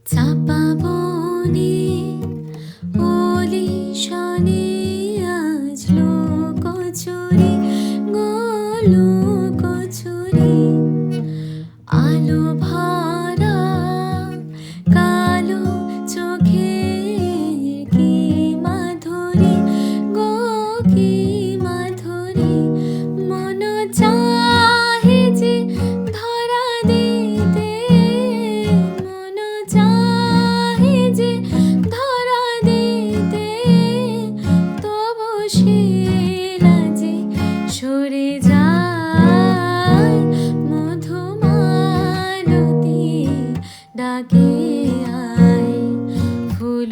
চাপা বনে ওলি শনে আজ লোকচুরি গো লোকচুরি আলো ভরা কালো চোখের কি মাধুরী গো কি মাধুরী মন চাহে যে ধরা দিতে মন চাহে যে ধরা দিতে তবু সে লাজে সরে যায় মধুমালতী ডাকে আয় ফুল